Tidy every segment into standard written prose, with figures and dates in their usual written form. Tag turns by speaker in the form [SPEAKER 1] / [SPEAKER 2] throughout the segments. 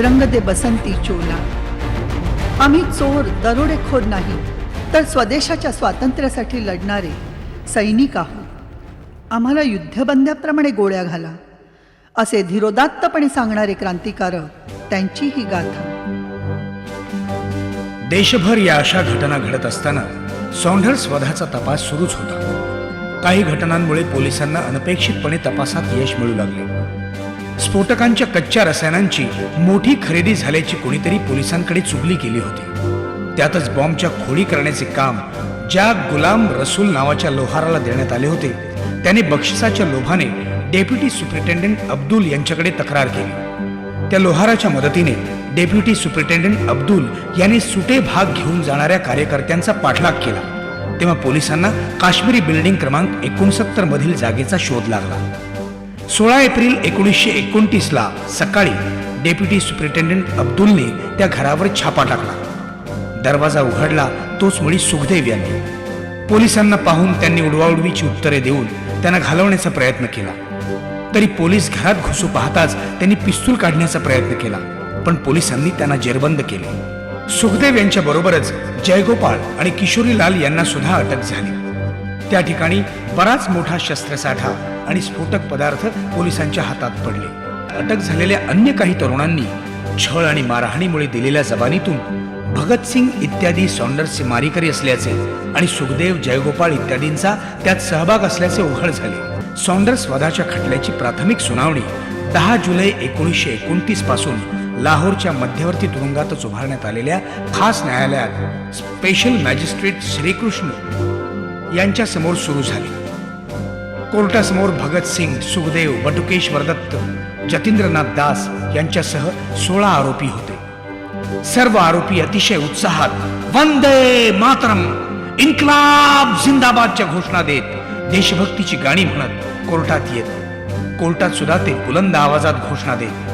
[SPEAKER 1] रंग दे बसंती चोला. आम्ही चोर दरोडेखोर नाही, तर स्वदेशाच्या स्वातंत्र्यासाठी लढणारे सैनिक आहोत. आम्हाला युद्धबंद्याप्रमाणे गोळ्या घाला, असे धीरोदात्तपणे सांगणारे क्रांतिकारक, त्यांची ही गाथा.
[SPEAKER 2] देशभर या अशा घटना घडत असताना सॉन्डर्स वधाचा तपास सुरूच होता. काही घटनांमुळे पोलिसांना अनपेक्षितपणे तपासात यश मिळू लागले. स्फोटकांच्या कच्च्या रसायनांची मोठी खरेदी झाल्याची कोणीतरी पोलिसांकडे चुगली केली होती. त्यातच बॉम्बच्या खोडी करण्याचे काम ज्या गुलाम रसूल नावाच्या लोहाराला देण्यात आले होते, त्याने बक्षिसाच्या लोभाने डेप्युटी सुपरिटेंडंट अब्दुल यांच्याकडे तक्रार केली. त्या लोहाराच्या मदतीने डेप्युटी सुपरिटेंडंट अब्दुल यांनी सुटे भाग घेऊन जाणाऱ्या कार्यकर्त्यांचा पाठलाग केला. तेव्हा पोलिसांना काश्मीरी बिल्डिंग क्रमांक 69 मधील जागेचा शोध लागला. 16 एप्रिल 1929 सकाळी डेप्युटी सुपरिटेंडंट अब्दुलने त्या घरावर छापा टाकला. दरवाजा उघडला तोच मुळी सुखदेव यांनी. पोलिसांना पाहून त्यांनी उडवाउडवीची उत्तरे देऊन त्यांना घालवण्याचा प्रयत्न केला. तरी पोलीस घरात घुसू पाहताच त्यांनी पिस्तूल काढण्याचा प्रयत्न केला, पण पोलिसांनी त्यांना जेरबंद केले. सुखदेव यांच्या बरोबरच जयगोपाळ आणि किशोरीलाल यांना सुद्धा अटक झाली. त्या ठिकाणी बराच मोठा शस्त्रसाठा आणि स्फोटक पदार्थ पोलिसांच्या हातात पडले. अटक झालेल्या अन्य काही तरुणांनी छळ आणि मारहाणीमुळे दिलेल्या जबानीतून भगतसिंग इत्यादी सॉन्डर्सचे मारेकरी असल्याचे आणि सुखदेव, जयगोपाळ इत्यादींचा त्यात सहभाग असल्याचे उघड झाले. सॉन्डर्स वधाच्या खटल्याची प्राथमिक सुनावणी 10 जुलै 1929 पासून लाहोरच्या मध्यवर्ती तुरुंगातच उभारण्यात आलेल्या खास न्यायालयात स्पेशल मॅजिस्ट्रेट श्रीकृष्ण यांच्या समोर सुरू झाली. कोर्टासमोर भगतसिंग, सुखदेव, बटुकेश्वर दत्त, जतींद्रनाथ दास यांच्यासह 16 आरोपी होते. सर्व आरोपी अतिशय उत्साहात वंदे मातरम, इन्कलाब जिंदाबादच्या घोषणा देत देशभक्तीची गाणी म्हणत कोर्टात येत. कोर्टात सुद्धा ते बुलंद आवाजात घोषणा देत.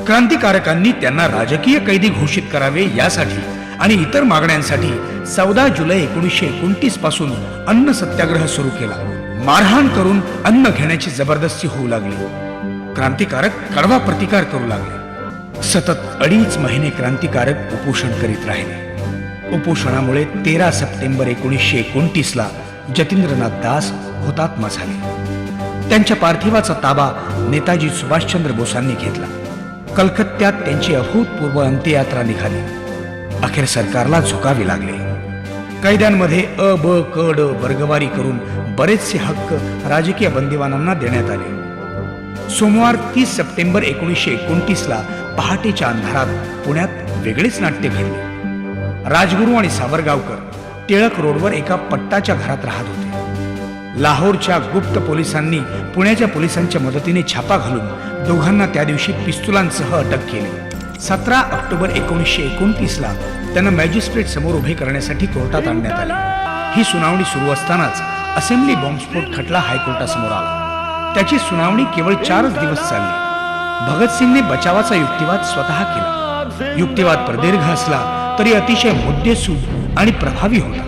[SPEAKER 2] क्रांतिकारकांनी त्यांना राजकीय कैदी घोषित करावे यासाठी आणि इतर मागण्यांसाठी 14 जुलै 1929 पासून अन्न सत्याग्रह सुरू केला. मारहाण करून अन्न घेण्याची जबरदस्ती होऊ लागली. क्रांतिकारक कडवा प्रतिकार करू लागले. सतत 2.5 महिने क्रांतिकारक उपोषण करीत राहिले. उपोषणामुळे 13 सप्टेंबर 1929 जतींद्रनाथ दास हुतात्मा झाले. त्यांच्या पार्थिवाचा ताबा नेताजी सुभाषचंद्र बोसांनी घेतला. कलकत्त्यात त्यांची अभूतपूर्व अंत्ययात्रा निघाली. अखेर सरकारला झुकावे लागले. कैद्यांमध्ये अ, ब, क, ड वर्गवारी करून बरेचसे हक्क राजकीय बंदिवानांना देण्यात आले. सोमवार 30 सप्टेंबर 1929 पहाटेच्या अंधारात पुण्यात वेगळेच नाट्य घडले. राजगुरू आणि सावरगावकर टिळक रोडवर एका पट्टाच्या घरात राहत होते. लाहोरच्या गुप्त पोलिसांनी पुण्याच्या पोलिसांच्या मदतीने छापा घालून दोघांना त्या दिवशी पिस्तुलांसह अटक केली. 17 ऑक्टोबर 1929 त्यांना मॅजिस्ट्रेट समोर उभे करण्यासाठी कोर्टात आणण्यात आले. ही सुनावणी सुरू असतानाच असेंब्ली बॉम्बस्फोट खटला हायकोर्टासमोर आला. त्याची सुनावणी केवळ 4 दिवस चालली. भगतसिंगने बचावाचा युक्तिवाद स्वतः केला. युक्तिवाद प्रदीर्घ असला तरी अतिशय मुद्देसूद आणि प्रभावी होता.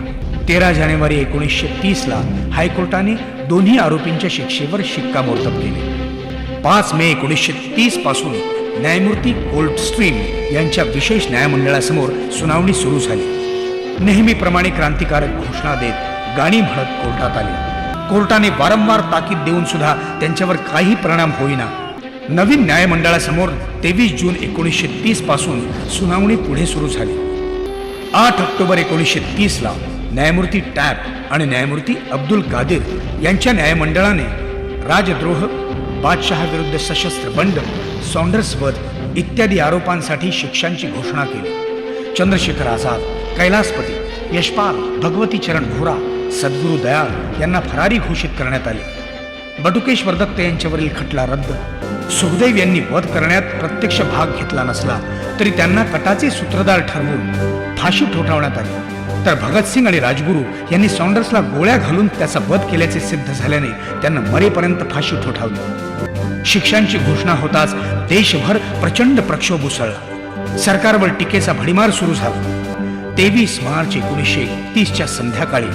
[SPEAKER 2] 13 जानेवारी 1930 हायकोर्टाने दोन्ही आरोपींच्या शिक्षेवर शिक्कामोर्तब केले. 5 मे 1930 पासून न्यायमूर्ती कोल्डस्ट्रीम यांच्या विशेष न्यायमंडळासमोर सुनावणी सुरू झाली. नेहमीप्रमाणे क्रांतिकारक घोषणा देत गाणी म्हणत कोर्टात आले. कोर्टाने वारंवार ताकीद देऊन सुद्धा त्यांच्यावर काही परिणाम होईना. नवीन न्यायमंडळासमोर 23 जून 1930 पासून सुनावणी पुढे सुरू झाली. 8 ऑक्टोबर 1930 न्यायमूर्ती टॅप आणि न्यायमूर्ती अब्दुल कादिर यांच्या न्यायमंडळाने राजद्रोह, बादशहा विरुद्ध सशस्त्र बंड, सॉन्डर्स वध इत्यादी आरोपांसाठी शिक्षांची घोषणा केली. चंद्रशेखर आझाद, कैलासपती, यशपाल, भगवती चरण घोरा, सद्गुरू दयाळ यांना फरारी घोषित करण्यात आले. बटुकेश्वर दत्त यांच्यावरील खटला रद्द. सुखदेव यांनी वध करण्यात प्रत्यक्ष भाग घेतला नसला तरी त्यांना कटाचे सूत्रधार ठरवून फाशी ठोठावण्यात आली. तर भगतसिंग आणि राजगुरू यांनी सॉन्डर्सला गोळ्या घालून त्याचा वध केल्याचे सिद्ध झाल्याने त्यांना मरेपर्यंत फाशी ठोठावली. शिक्षांची घोषणा होताच देशभर प्रचंड प्रक्षोभ उसळला. सरकारवर टीकेचा भडीमार सुरू झाला. 23 मार्च 1931 संध्याकाळी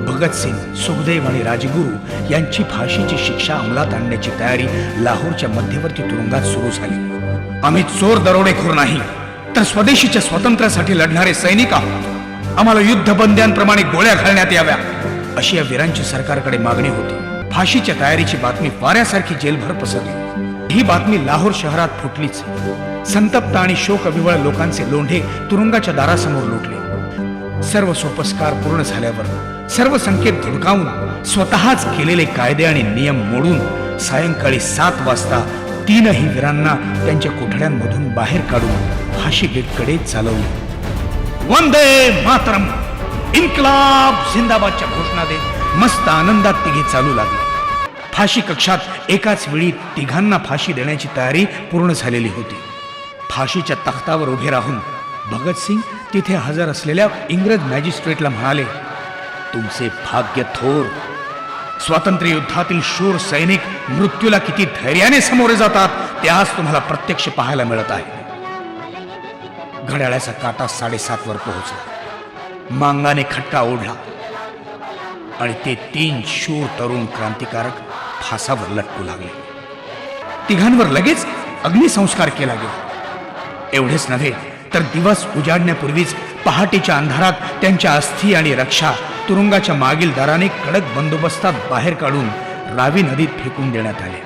[SPEAKER 2] भगतसिंग, सुखदेव आणि राजगुरू यांची फाशीची शिक्षा अंमलात आणण्याची तयारी लाहोरच्या मध्यवर्ती तुरुंगात सुरू झाली. आम्ही चोर दरोडेखोर नाही, तर स्वदेशीच्या स्वातंत्र्यासाठी लढणारे सैनिक आहोत. आम्हाला युद्धबंद्यांप्रमाणे गोळ्या घालण्यात याव्या, अशी या वीरांची सरकारकडे मागणी होती. फाशीच्या तयारीची बातमी वाऱ्यासारखी जेलभर पसरली. ही बातमी लाहोर शहरात फुटलीच. संतप्त आणि शोकविवळ लोकांचे लोंढे तुरुंगाच्या दारासमोर लोटले. सर्व सोपस्कार पूर्ण झाल्यावर, सर्व संकेत धुडकावून, स्वतःच केलेले कायदे आणि नियम मोडून सायंकाळी 7 वाजता 3ही वीरांना त्यांच्या कोठड्यांमधून बाहेर काढून फाशी गेटकडे चालवले. वंदे मातरम, इन्कलाब जिंदाबादच्या घोषणा देत मस्त आनंदात तिघे चालू लागले. फाशी कक्षात एकाच वेळी तिघांना फाशी देण्याची तयारी पूर्ण झालेली होती. फाशीच्या तख्तावर उभे राहून भगतसिंग तिथे हजर असलेल्या इंग्रज मॅजिस्ट्रेटला म्हणाले, तुमचे भाग्य थोर. स्वातंत्र्य युद्धातील शूर सैनिक मृत्यूला किती धैर्याने सामोरे जातात ते आज तुम्हाला प्रत्यक्ष पाहायला मिळत आहे. घड्याळाचा काटा 7:30 वर पोहोचला. मांगाने खटका ओढला आणि ते 3 शूर तरुण क्रांतिकारक फासावर लटकू लागले. तिघांवर लगेच अग्निसंस्कार केला गेला. एवढेच नव्हे तर दिवस उजाडण्यापूर्वीच पहाटेच्या अंधारात त्यांच्या अस्थी आणि रक्षा तुरुंगाच्या मागील दाराने कडक बंदोबस्तात बाहेर काढून रावी नदीत फेकून देण्यात आले.